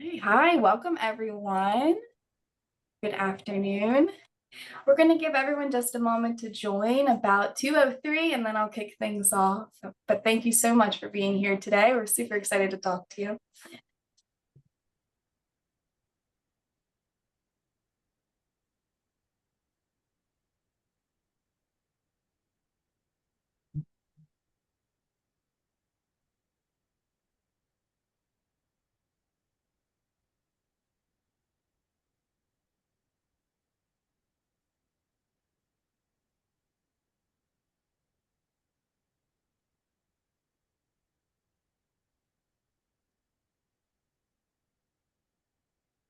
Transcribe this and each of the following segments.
Hey, hi, welcome everyone. Good afternoon. We're going to give everyone just a moment to join about 2:03 and then I'll kick things off. But thank you so much for being here today. We're super excited to talk to you.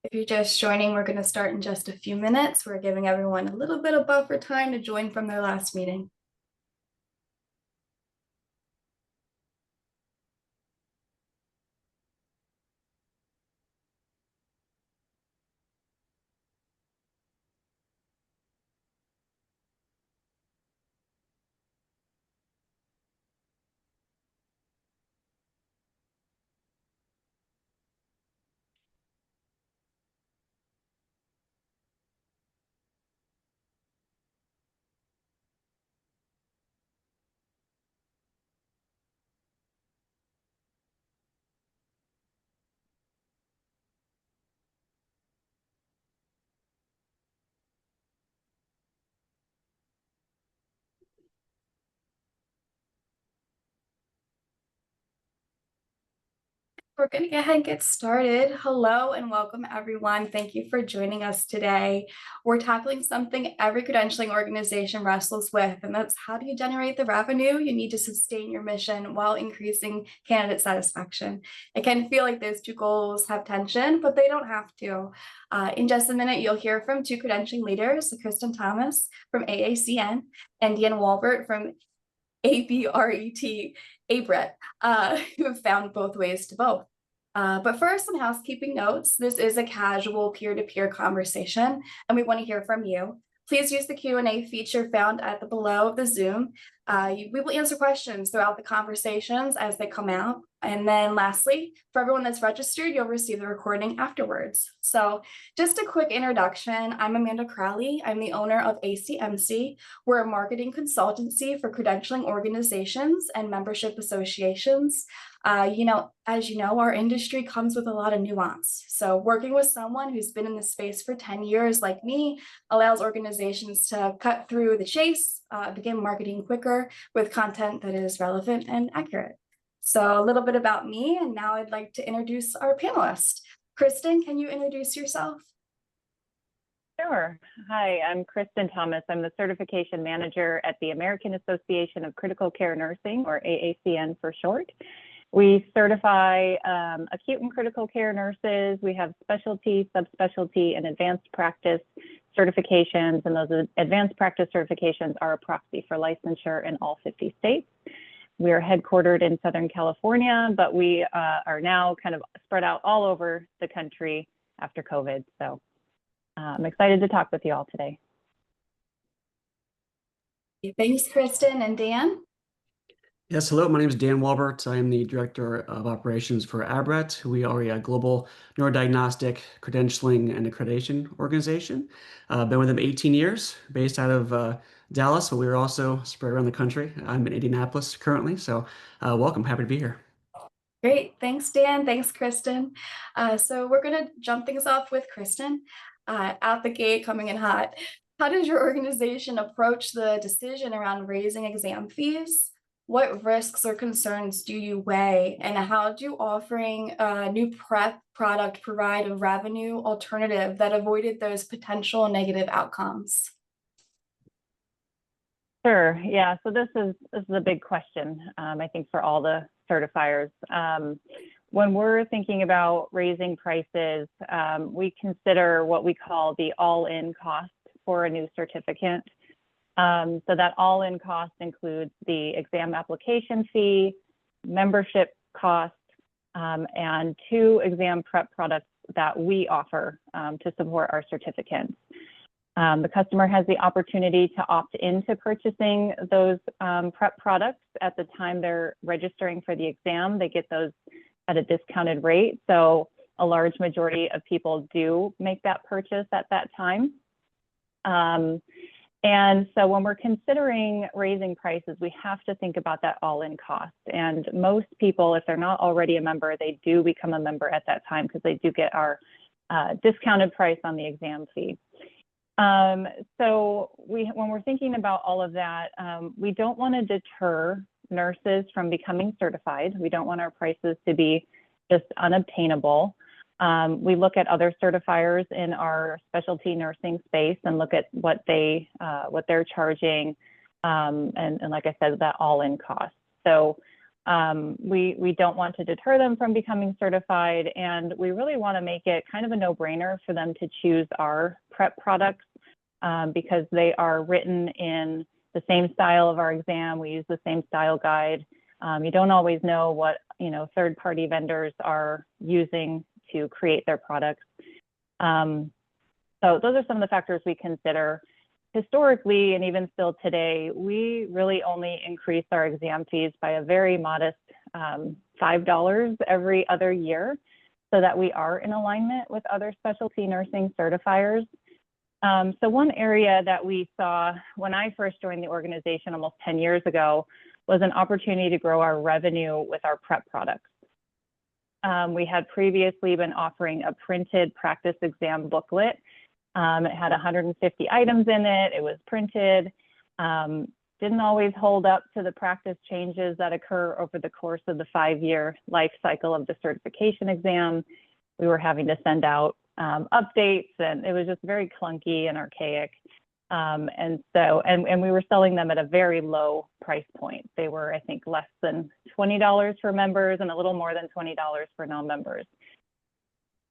If you're just joining, we're going to start in just a few minutes. We're giving everyone a little bit of buffer time to join from their last meeting. We're going to go ahead and get started. Hello and welcome everyone. Thank you for joining us today. We're tackling something every credentialing organization wrestles with, and that's how do you generate the revenue you need to sustain your mission while increasing candidate satisfaction. It can feel like those two goals have tension, but they don't have to. In just a minute, you'll hear from two credentialing leaders, Kristen Thomas from AACN and Dan Walbert from ABRET, who have found both ways to both. But first, some housekeeping notes. This is a casual peer-to-peer conversation, and we want to hear from you. Please use the Q&A feature found at the below of the Zoom. We will answer questions throughout the conversations as they come out. And then lastly, for everyone that's registered, you'll receive the recording afterwards. So just a quick introduction. I'm Amanda Crowley. I'm the owner of ACMC. We're a marketing consultancy for credentialing organizations and membership associations. As you know, our industry comes with a lot of nuance. So working with someone who's been in this space for 10 years like me allows organizations to cut through the chase, begin marketing quicker with content that is relevant and accurate. So a little bit about me, and now I'd like to introduce our panelist. Kristen, can you introduce yourself? Sure. Hi, I'm Kristen Thomas. I'm the certification manager at the American Association of Critical Care Nursing, or AACN for short. We certify acute and critical care nurses. We have specialty, subspecialty, and advanced practice certifications, and those advanced practice certifications are a proxy for licensure in all 50 states. We are headquartered in Southern California, but we are now kind of spread out all over the country after COVID. So I'm excited to talk with you all today. Thanks, Kristen. And Dan? Yes, hello, my name is Dan Walbert. I am the Director of Operations for ABRET. We are a global neurodiagnostic credentialing and accreditation organization. Been with them 18 years, based out of Dallas, but we are also spread around the country. I'm in Indianapolis currently, so welcome, happy to be here. Great, thanks Dan, thanks Kristen. So we're gonna jump things off with Kristen. Out the gate, coming in hot. How does your organization approach the decision around raising exam fees? What risks or concerns do you weigh, and how do offering a new prep product provide a revenue alternative that avoided those potential negative outcomes? Sure. Yeah. So this is a big question, I think, for all the certifiers. When we're thinking about raising prices, we consider what we call the all-in cost for a new certificate. So that all-in cost includes the exam application fee, membership cost, and 2 exam prep products that we offer to support our certificates. The customer has the opportunity to opt into purchasing those prep products at the time they're registering for the exam. They get those at a discounted rate. So a large majority of people do make that purchase at that time. And so when we're considering raising prices, we have to think about that all-in cost. And most people, if they're not already a member, they do become a member at that time because they do get our discounted price on the exam fee. So when we're thinking about all of that, we don't want to deter nurses from becoming certified. We don't want our prices to be just unobtainable. We look at other certifiers in our specialty nursing space and look at what they're charging, and like I said, that all-in cost. So we don't want to deter them from becoming certified, and we really want to make it kind of a no-brainer for them to choose our prep products because they are written in the same style of our exam. We use the same style guide. You don't always know what third-party vendors are using to create their products. So those are some of the factors we consider. Historically, and even still today, we really only increase our exam fees by a very modest $5 every other year so that we are in alignment with other specialty nursing certifiers. So one area that we saw when I first joined the organization almost 10 years ago was an opportunity to grow our revenue with our prep products. We had previously been offering a printed practice exam booklet. It had 150 items in it. It was printed. Didn't always hold up to the practice changes that occur over the course of the 5-year life cycle of the certification exam. We were having to send out updates, and it was just very clunky and archaic. And we were selling them at a very low price point. They were, I think, less than $20 for members and a little more than $20 for non-members.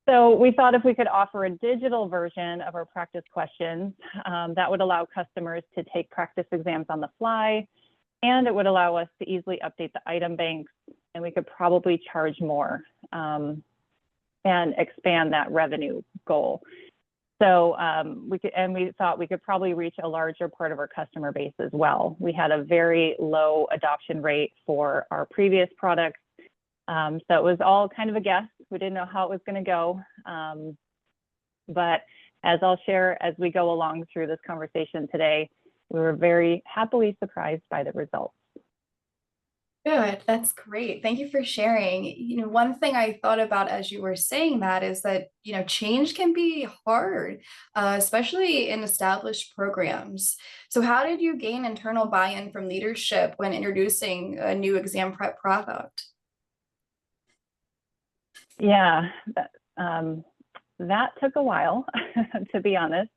So we thought if we could offer a digital version of our practice questions, that would allow customers to take practice exams on the fly, and it would allow us to easily update the item banks, and we could probably charge more and expand that revenue goal. So we thought we could probably reach a larger part of our customer base as well. We had a very low adoption rate for our previous products. So it was all kind of a guess. We didn't know how it was going to go. But as I'll share as we go along through this conversation today, we were very happily surprised by the results. Good, that's great. Thank you for sharing. One thing I thought about as you were saying that is that, change can be hard, especially in established programs. So how did you gain internal buy-in from leadership when introducing a new exam prep product? Yeah, that took a while, to be honest.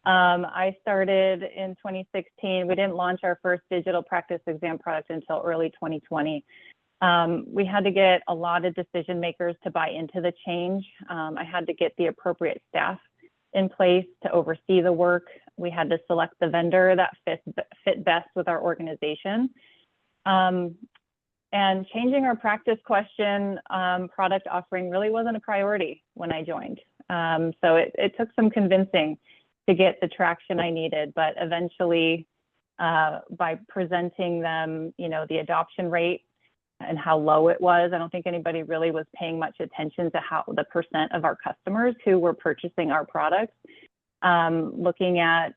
I started in 2016. We didn't launch our first digital practice exam product until early 2020. We had to get a lot of decision makers to buy into the change. I had to get the appropriate staff in place to oversee the work. We had to select the vendor that fit best with our organization. And changing our practice question product offering really wasn't a priority when I joined. So it took some convincing to get the traction I needed, but eventually by presenting them, the adoption rate and how low it was, I don't think anybody really was paying much attention to how the percent of our customers who were purchasing our products. Looking at,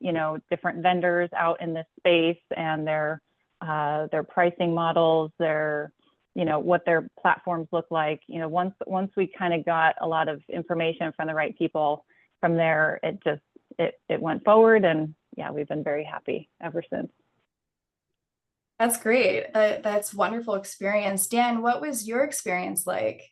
different vendors out in this space and their pricing models, what their platforms look like. Once we kind of got a lot of information from the right people, from there, it went forward, and yeah, we've been very happy ever since. That's great. That's wonderful experience. Dan, what was your experience like?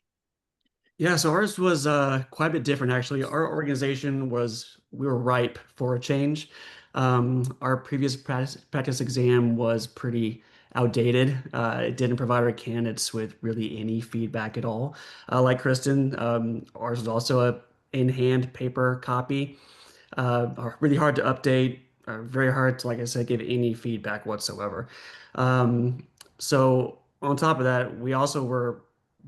Yeah, so ours was quite a bit different, actually. Our organization we were ripe for a change. Our previous practice exam was pretty outdated. It didn't provide our candidates with really any feedback at all. Like Kristen, ours was also a in-hand paper copy. Really hard to update, very hard to, like I said, give any feedback whatsoever. So on top of that, we also were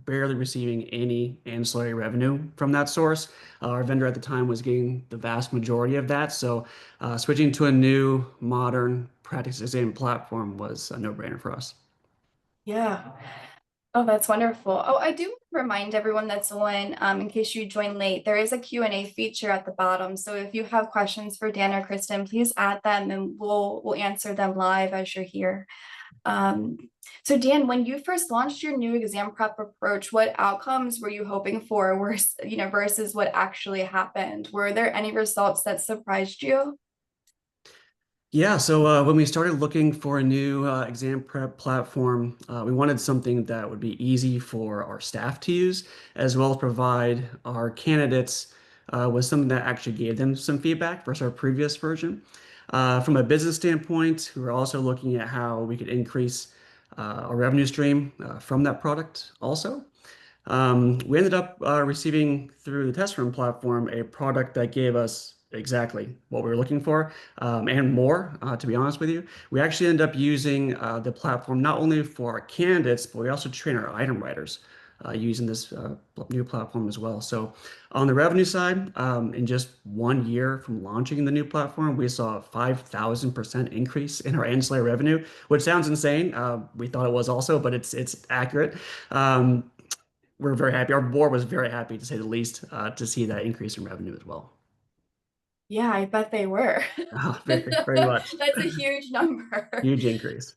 barely receiving any ancillary revenue from that source. Our vendor at the time was getting the vast majority of that. So switching to a new modern practice exam platform was a no-brainer for us. Yeah. Oh, that's wonderful. Oh, I do want remind everyone that's on, in case you joined late, there is a Q&A feature at the bottom. So if you have questions for Dan or Kristen, please add them and we'll answer them live as you're here. So Dan, when you first launched your new exam prep approach, what outcomes were you hoping for versus what actually happened? Were there any results that surprised you? Yeah, so when we started looking for a new exam prep platform, we wanted something that would be easy for our staff to use, as well as provide our candidates with something that actually gave them some feedback versus our previous version. From a business standpoint, we were also looking at how we could increase our revenue stream from that product also. We ended up receiving through the test run platform a product that gave us exactly what we were looking for and more, to be honest with you. We actually ended up using the platform not only for our candidates, but we also train our item writers using this new platform as well. So on the revenue side, in just 1 year from launching the new platform, we saw a 5,000% increase in our ancillary revenue, which sounds insane. We thought it was also, but it's accurate. We're very happy. Our board was very happy, to say the least, to see that increase in revenue as well. Yeah, I bet they were. Very, very much. That's a huge number. Huge increase.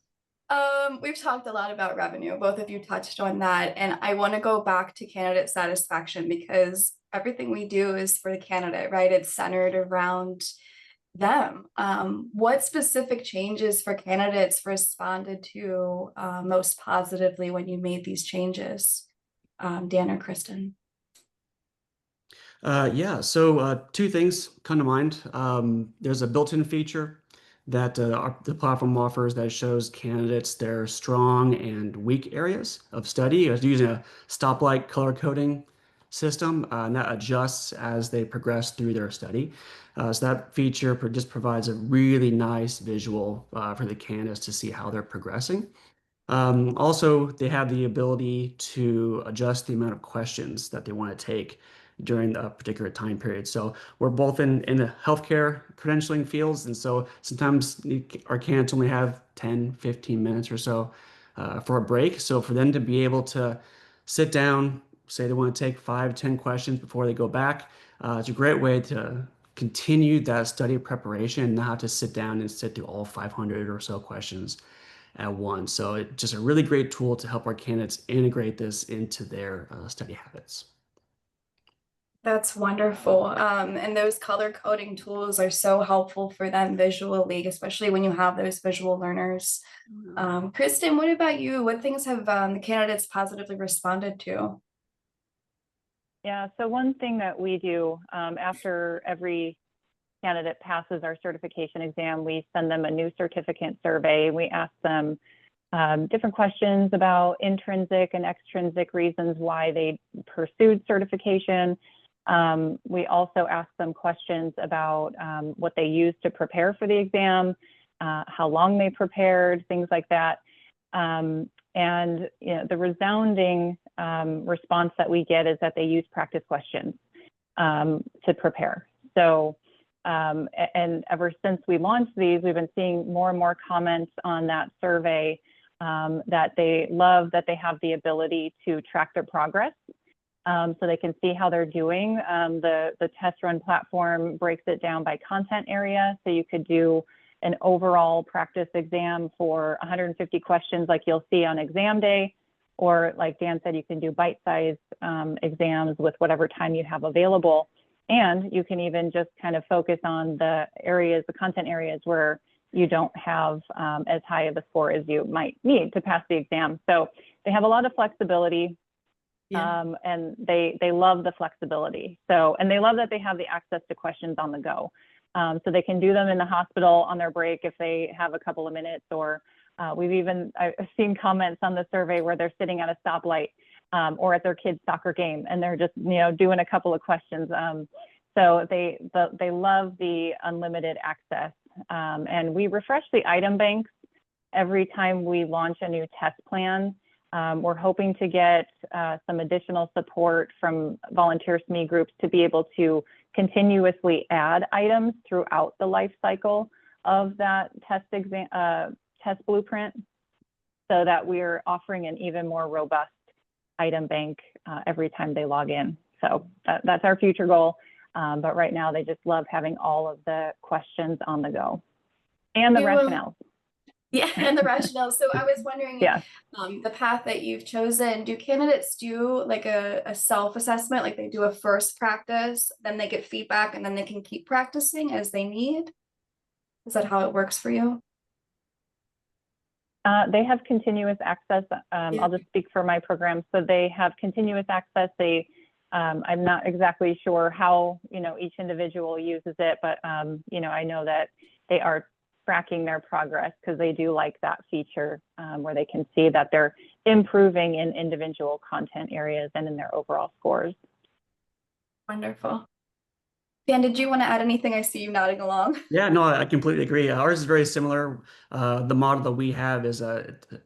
We've talked a lot about revenue. Both of you touched on that, and I want to go back to candidate satisfaction because everything we do is for the candidate, right? It's centered around them. What specific changes for candidates responded to most positively when you made these changes, Dan or Kristen? Yeah, so two things come to mind. There's a built-in feature that the platform offers that shows candidates their strong and weak areas of study. It's using a stoplight color coding system, and that adjusts as they progress through their study. So that feature just provides a really nice visual for the candidates to see how they're progressing. Also, they have the ability to adjust the amount of questions that they want to take during a particular time period. So we're both in the healthcare credentialing fields, and so sometimes our candidates only have 10, 15 minutes or so for a break. So for them to be able to sit down, say they want to take 5, 10 questions before they go back, it's a great way to continue that study preparation and not have to sit down and sit through all 500 or so questions at once. So it's just a really great tool to help our candidates integrate this into their study habits. That's wonderful. And those color coding tools are so helpful for them visually, especially when you have those visual learners. Kristen, what about you? What things have the candidates positively responded to? Yeah, so one thing that we do after every candidate passes our certification exam, we send them a new certificate survey. We ask them different questions about intrinsic and extrinsic reasons why they pursued certification. We also ask them questions about what they used to prepare for the exam, how long they prepared, things like that. And the resounding response that we get is that they use practice questions to prepare. So, and ever since we launched these, we've been seeing more and more comments on that survey that they love that they have the ability to track their progress. So they can see how they're doing. The test run platform breaks it down by content area. So you could do an overall practice exam for 150 questions like you'll see on exam day, or like Dan said, you can do bite-sized exams with whatever time you have available. And you can even just kind of focus on the areas, the content areas where you don't have as high of a score as you might need to pass the exam. So they have a lot of flexibility. Yeah. And they love the flexibility. So, and they love that they have the access to questions on the go. So they can do them in the hospital on their break if they have a couple of minutes, or I've seen comments on the survey where they're sitting at a stoplight or at their kid's soccer game and they're just, doing a couple of questions. So they love the unlimited access. And we refresh the item banks every time we launch a new test plan. We're hoping to get some additional support from volunteer SME groups to be able to continuously add items throughout the life cycle of that test blueprint, so that we're offering an even more robust item bank every time they log in. So that's our future goal. But right now they just love having all of the questions on the go and the rationales. Yeah, and the rationale. So I was wondering, Yeah. The path that you've chosen, do candidates do like a self-assessment, like they do a first practice, then they get feedback, and then they can keep practicing as they need? Is that how it works for you? They have continuous access. Yeah. I'll just speak for my program. So they have continuous access. I'm not exactly sure how, each individual uses it, but, I know that they are tracking their progress because they do like that feature where they can see that they're improving in individual content areas and in their overall scores. Wonderful. Dan, did you want to add anything? I see you nodding along. Yeah, no, I completely agree. Ours is very similar. The model that we have is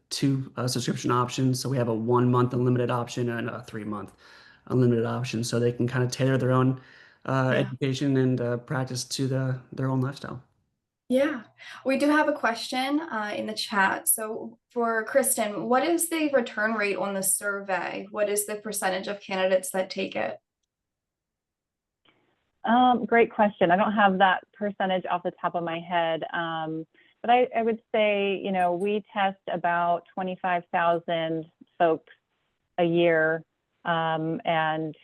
two subscription options. So we have a 1 month unlimited option and a 3 month unlimited option. So they can kind of tailor their own education and practice to their own lifestyle. Yeah, we do have a question in the chat. So for Kristen, what is the return rate on the survey? What is the percentage of candidates that take it? Great question. I don't have that percentage off the top of my head, but I would say, we test about 25,000 folks a year, and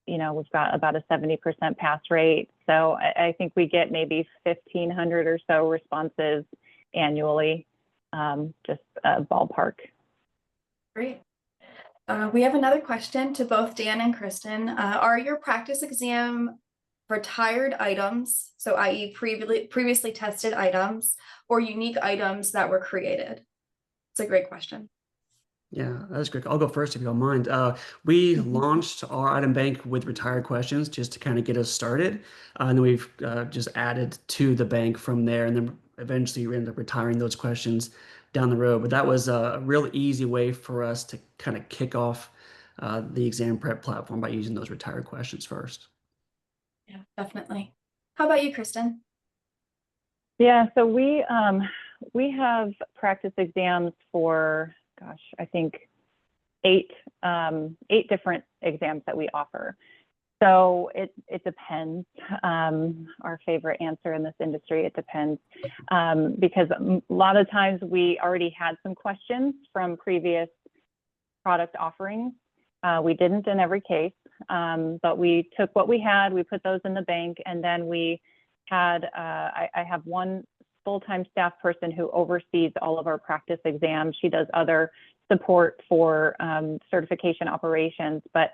we've got about a 70% pass rate. So I think we get maybe 1,500 or so responses annually, just a ballpark. Great. We have another question to both Dan and Kristen. Are your practice exam retired items, so i.e. previously tested items, or unique items that were created? It's a great question. Yeah, that's great. I'll go first if you don't mind. We launched our item bank with retired questions just to kind of get us started. And then we've just added to the bank from there. And then eventually we ended up retiring those questions down the road. But that was a real easy way for us to kind of kick off the exam prep platform by using those retired questions first. Yeah, definitely. How about you, Kristen? Yeah, so we have practice exams for, gosh, I think eight different exams that we offer. So it depends. Our favorite answer in this industry, it depends, because a lot of times we already had some questions from previous product offerings. We didn't in every case, but we took what we had, we put those in the bank, and then we had, I have one full-time staff person who oversees all of our practice exams. She does other support for certification operations, but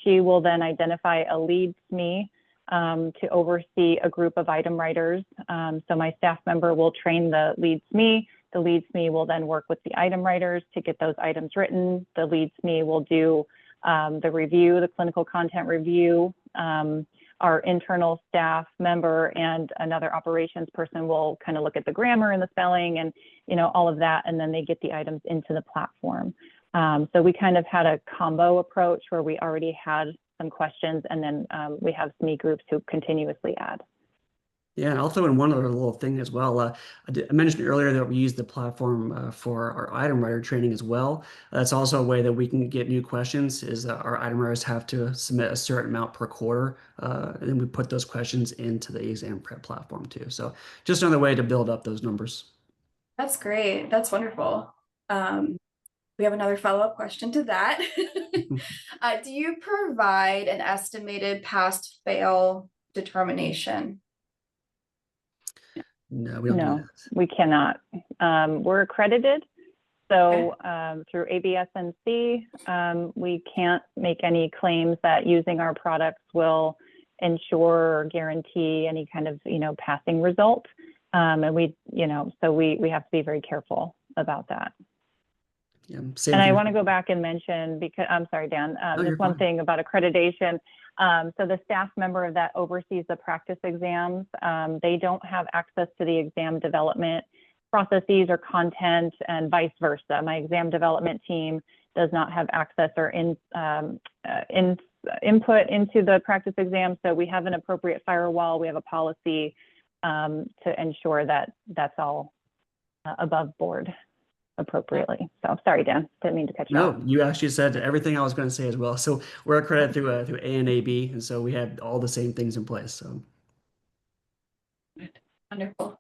she will then identify a lead SME to oversee a group of item writers. So my staff member will train the lead SME. The lead SME will then work with the item writers to get those items written. The lead SME will do the review, the clinical content review. Our internal staff member and another operations person will kind of look at the grammar and the spelling and, all of that, and then they get the items into the platform. So we kind of had a combo approach where we already had some questions, and then we have SME groups who continuously add. Yeah, and I'll throw in one other little thing as well. I mentioned earlier that we use the platform for our item writer training as well. That's also a way that we can get new questions, is our item writers have to submit a certain amount per quarter, and then we put those questions into the exam prep platform too. So just another way to build up those numbers. That's great. That's wonderful. We have another follow-up question to that. Do you provide an estimated pass-fail determination? No, we don't do that. We cannot. We're accredited. So through ABSNC, we can't make any claims that using our products will ensure or guarantee any kind of, passing result. And we have to be very careful about that. Yeah, and I want to go back and mention, because I'm sorry, Dan, there's one thing about accreditation. So the staff member that oversees the practice exams, they don't have access to the exam development processes or content, and vice versa. My exam development team does not have access or input into the practice exam. So we have an appropriate firewall. We have a policy to ensure that that's all above board. appropriately. So sorry, Dan, didn't mean to cut you off. No, you actually said everything I was going to say as well. So we're accredited through A and AB, and so we have all the same things in place. So Wonderful.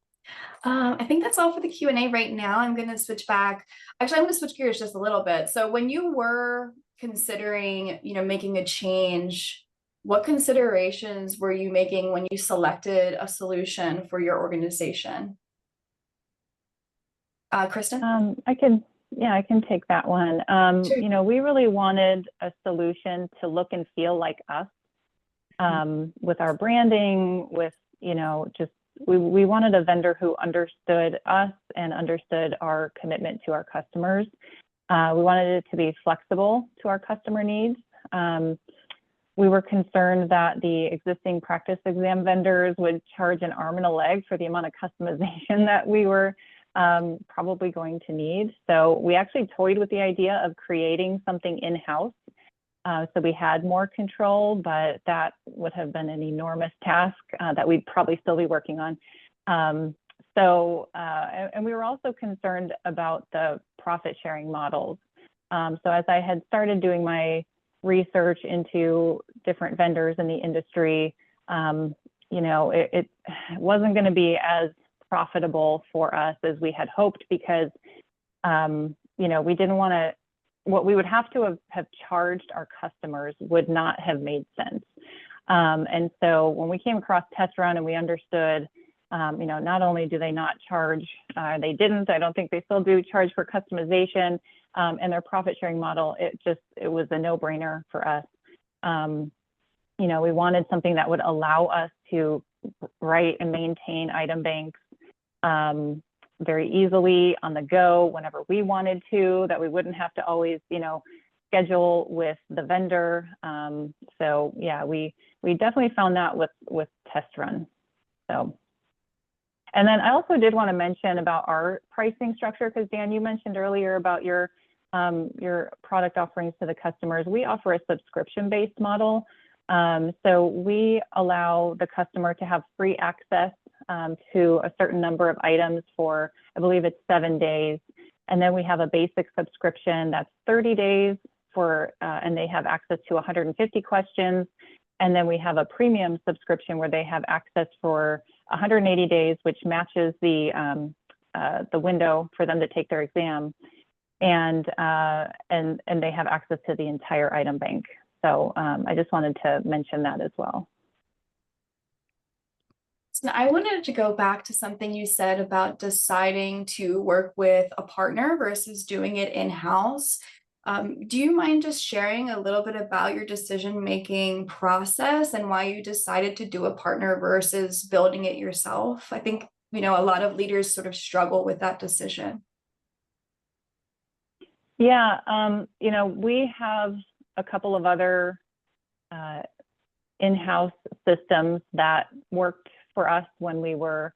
I think that's all for the Q&A right now. I'm going to switch back. Actually, I'm going to switch gears just a little bit. So when you were considering, making a change, what considerations were you making when you selected a solution for your organization? Kristen? I can take that one. Sure. We really wanted a solution to look and feel like us, with our branding, with, just we wanted a vendor who understood us and understood our commitment to our customers. We wanted it to be flexible to our customer needs. We were concerned that the existing practice exam vendors would charge an arm and a leg for the amount of customization that we were probably going to need. So we actually toyed with the idea of creating something in-house. So we had more control, but that would have been an enormous task that we'd probably still be working on. And we were also concerned about the profit sharing models. So as I had started doing my research into different vendors in the industry, it wasn't going to be as profitable for us as we had hoped, because we didn't want to, what we would have to have charged our customers would not have made sense. And so when we came across Test Run and we understood, not only do they not charge, I don't think they still do charge for customization, and their profit sharing model, it was a no-brainer for us. We wanted something that would allow us to write and maintain item banks very easily on the go whenever we wanted to, that we wouldn't have to always, schedule with the vendor. So yeah, we definitely found that with Test Run. So, and then I also did want to mention about our pricing structure, because Dan, you mentioned earlier about your product offerings to the customers. We offer a subscription-based model. So we allow the customer to have free access to a certain number of items for, I believe it's 7 days. And then we have a basic subscription that's 30 days and they have access to 150 questions. And then we have a premium subscription where they have access for 180 days, which matches the window for them to take their exam. And they have access to the entire item bank. So I just wanted to mention that as well. So I wanted to go back to something you said about deciding to work with a partner versus doing it in-house. Do you mind just sharing a little bit about your decision-making process and why you decided to do a partner versus building it yourself? I think, a lot of leaders sort of struggle with that decision. Yeah, we have a couple of other in-house systems that worked for us when we were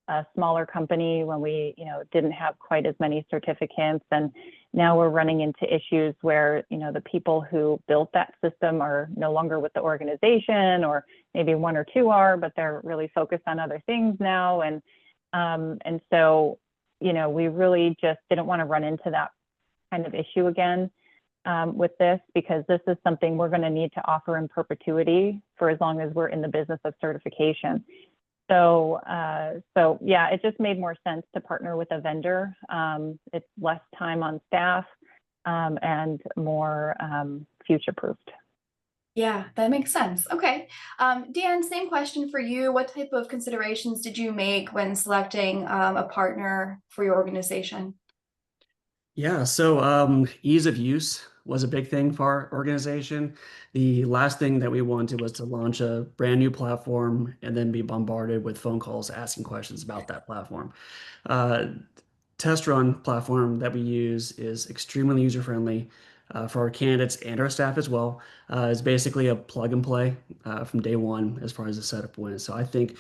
a smaller company, when we didn't have quite as many certificates, and now we're running into issues where the people who built that system are no longer with the organization, or maybe one or two are, but they're really focused on other things now, and so we really just didn't want to run into that kind of issue again with this, because this is something we're going to need to offer in perpetuity for as long as we're in the business of certification. So yeah, it just made more sense to partner with a vendor. It's less time on staff and more future-proofed. Yeah, that makes sense. Okay. Dan, same question for you. What type of considerations did you make when selecting a partner for your organization? yeah, so ease of use was a big thing for our organization. The last thing that we wanted was to launch a brand new platform and then be bombarded with phone calls asking questions about that platform. Test Run platform that we use is extremely user-friendly for our candidates and our staff as well. It's basically a plug and play from day one as far as the setup went. So I think,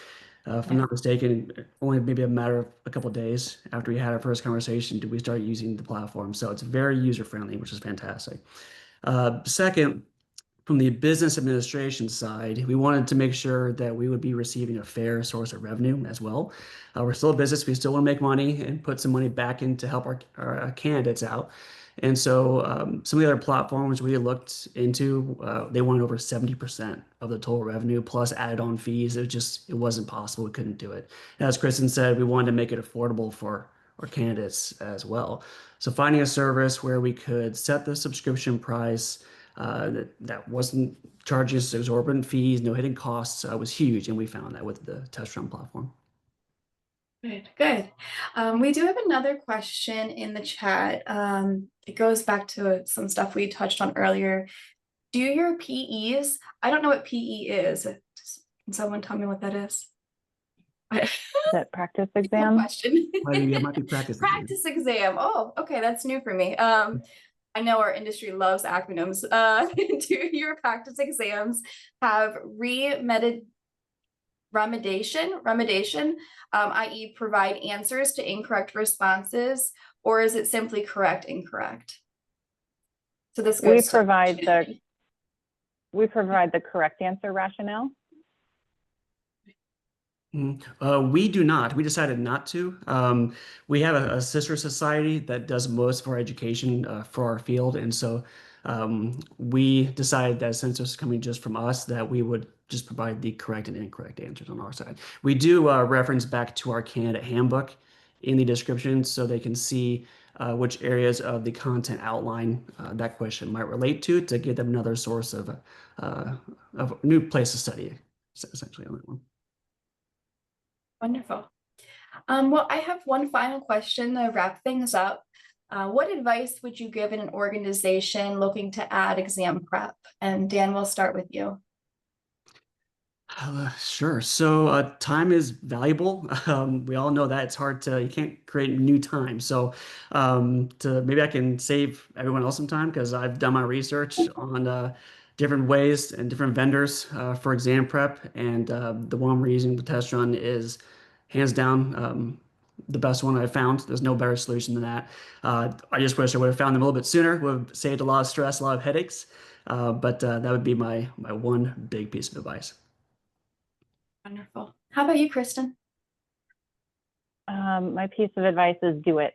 if I'm not mistaken, only maybe a matter of a couple of days after we had our first conversation did we start using the platform. So it's very user-friendly, which is fantastic. Second, from the business administration side, we wanted to make sure that we would be receiving a fair source of revenue as well. We're still a business. We still want to make money and put some money back in to help our candidates out. And so some of the other platforms we looked into, they wanted over 70% of the total revenue plus added on fees. It wasn't possible. We couldn't do it. And as Kristen said, we wanted to make it affordable for our candidates as well. So finding a service where we could set the subscription price that wasn't charging us exorbitant fees, no hidden costs, was huge. And we found that with the test run platform. Good, good. We do have another question in the chat. It goes back to some stuff we touched on earlier. Do your PEs, I don't know what PE is. Can someone tell me what that is? Is that practice exam? Question. It might be practice exam. Practice exam. Oh, okay, that's new for me. I know our industry loves acronyms. Do your practice exams have remediation, i.e. provide answers to incorrect responses, or is it simply correct, incorrect? So this goes we provide the correct answer rationale. We do not. We decided not to. We have a sister society that does most of our education for our field. And so we decided that since this is coming just from us, that we would just provide the correct and incorrect answers on our side. We do reference back to our candidate handbook in the description so they can see which areas of the content outline that question might relate to give them another source of a new place to study, essentially on that one. Wonderful. Well, I have one final question to wrap things up. What advice would you give in an organization looking to add exam prep? And Dan, we'll start with you. Sure. So time is valuable. We all know that you can't create new time. So maybe I can save everyone else some time because I've done my research on different ways and different vendors for exam prep. And the one we're using, the test run, is hands down the best one I've found. There's no better solution than that. I just wish I would have found them a little bit sooner. Would have saved a lot of stress, a lot of headaches. But that would be my one big piece of advice. Wonderful. How about you, Kristen? My piece of advice is do it.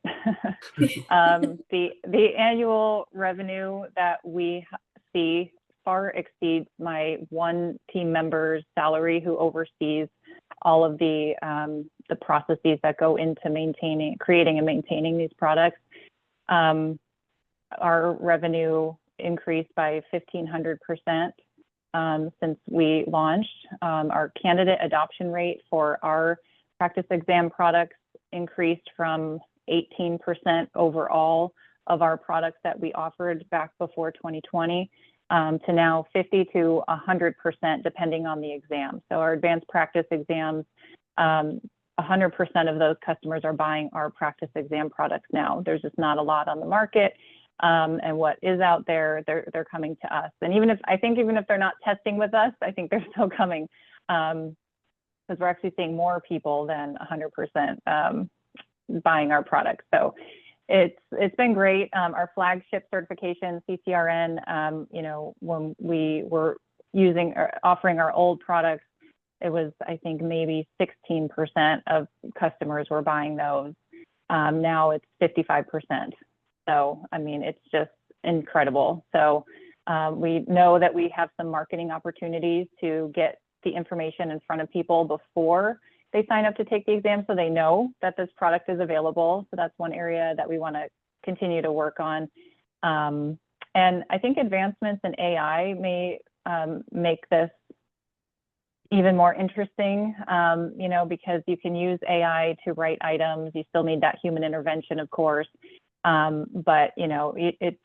The annual revenue that we see far exceeds my one team member's salary who oversees all of the processes that go into creating and maintaining these products. Our revenue increased by 1,500%. Since we launched. Our candidate adoption rate for our practice exam products increased from 18% overall of our products that we offered back before 2020 to now 50 to 100% depending on the exam. So our advanced practice exams, 100% of those customers are buying our practice exam products now. There's just not a lot on the market. And what is out there, they're coming to us. And even if they're not testing with us, I think they're still coming because we're actually seeing more people than 100% buying our products. So it's been great. Our flagship certification, CCRN, when we were offering our old products, it was, I think, maybe 16% of customers were buying those. Now it's 55%. So, I mean, it's just incredible. So we know that we have some marketing opportunities to get the information in front of people before they sign up to take the exam so they know that this product is available. So that's one area that we want to continue to work on. And I think advancements in AI may make this even more interesting, because you can use AI to write items. You still need that human intervention, of course. But it's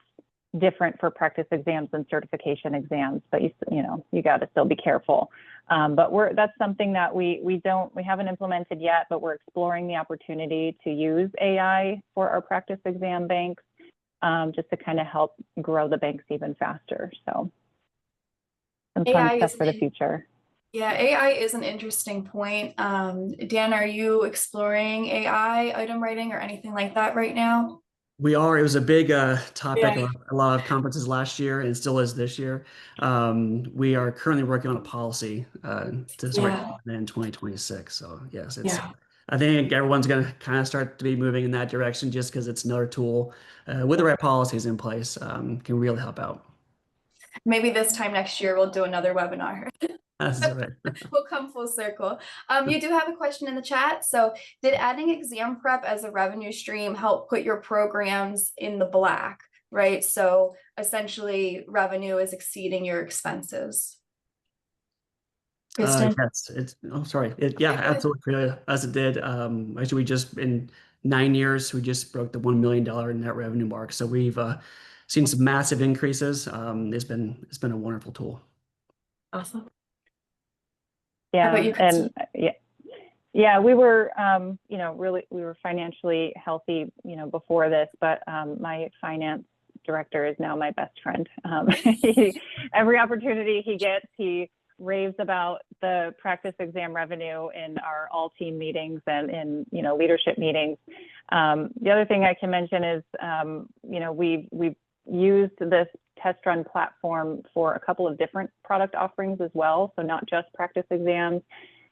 different for practice exams and certification exams, but you got to still be careful. But that's something that we haven't implemented yet, but we're exploring the opportunity to use AI for our practice exam banks, just to kind of help grow the banks even faster. So some fun stuff for the future. Yeah, AI is an interesting point. Dan, are you exploring AI item writing or anything like that right now? We are. It was a big topic Yeah. of a lot of conferences last year and still is this year. We are currently working on a policy to start Yeah. in 2026. So yes, it's. Yeah. I think everyone's going to kind of start to be moving in that direction just because it's another tool with the right policies in place can really help out. Maybe this time next year we'll do another webinar. That's right. We'll come full circle. You do have a question in the chat. So did adding exam prep as a revenue stream help put your programs in the black, right? So essentially revenue is exceeding your expenses. Kristen? Yes, oh, sorry. Yeah, absolutely. As it did. Actually, we just in 9 years, we just broke the $1 million net revenue mark. So we've seen some massive increases. It's been a wonderful tool. Awesome. Yeah, How about you, and Kristen? yeah, we were, really, we were financially healthy, before this, but my finance director is now my best friend. Every opportunity he gets, he raves about the practice exam revenue in our all team meetings and in, leadership meetings. The other thing I can mention is, we've used this test run platform for a couple of different product offerings as well. So not just practice exams.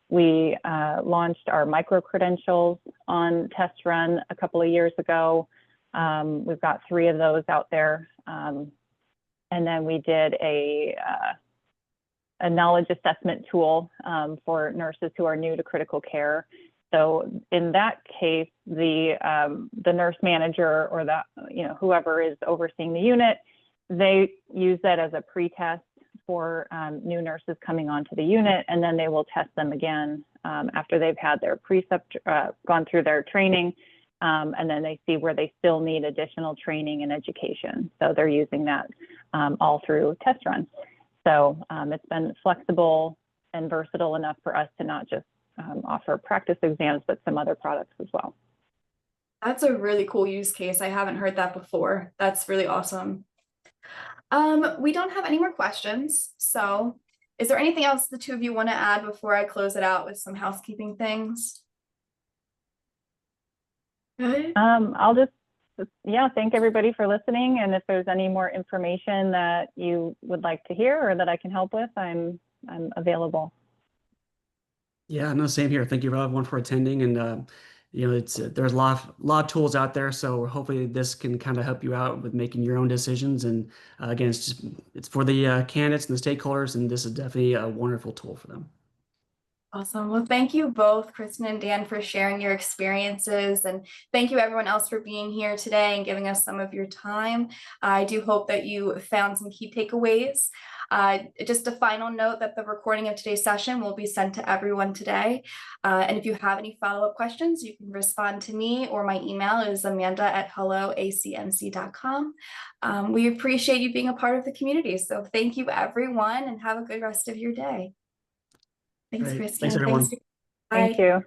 We launched our micro credentials on test run a couple of years ago. We've got 3 of those out there. And then we did a knowledge assessment tool for nurses who are new to critical care. So in that case, the nurse manager or whoever is overseeing the unit, they use that as a pre-test for new nurses coming onto the unit, and then they will test them again after they've had their gone through their training, and then they see where they still need additional training and education. So they're using that all through test runs. So it's been flexible and versatile enough for us to not just offer practice exams, but some other products as well. That's a really cool use case. I haven't heard that before. That's really awesome. We don't have any more questions. So is there anything else the 2 of you want to add before I close it out with some housekeeping things? Okay. I'll just, thank everybody for listening. And if there's any more information that you would like to hear or that I can help with, I'm available. Yeah, no, same here. Thank you everyone for attending, and there's a lot of tools out there. So hopefully this can kind of help you out with making your own decisions. And again, it's for the candidates and the stakeholders, and this is definitely a wonderful tool for them. Awesome. Well, thank you both, Kristen and Dan, for sharing your experiences. And thank you everyone else for being here today and giving us some of your time. I do hope that you found some key takeaways. Just a final note that the recording of today's session will be sent to everyone today. And if you have any follow-up questions, you can respond to me, or my email is amanda@helloacmc.com. We appreciate you being a part of the community. So thank you everyone, and have a good rest of your day. Thanks, Great. Kristen. Thanks, everyone. Bye. Thank you.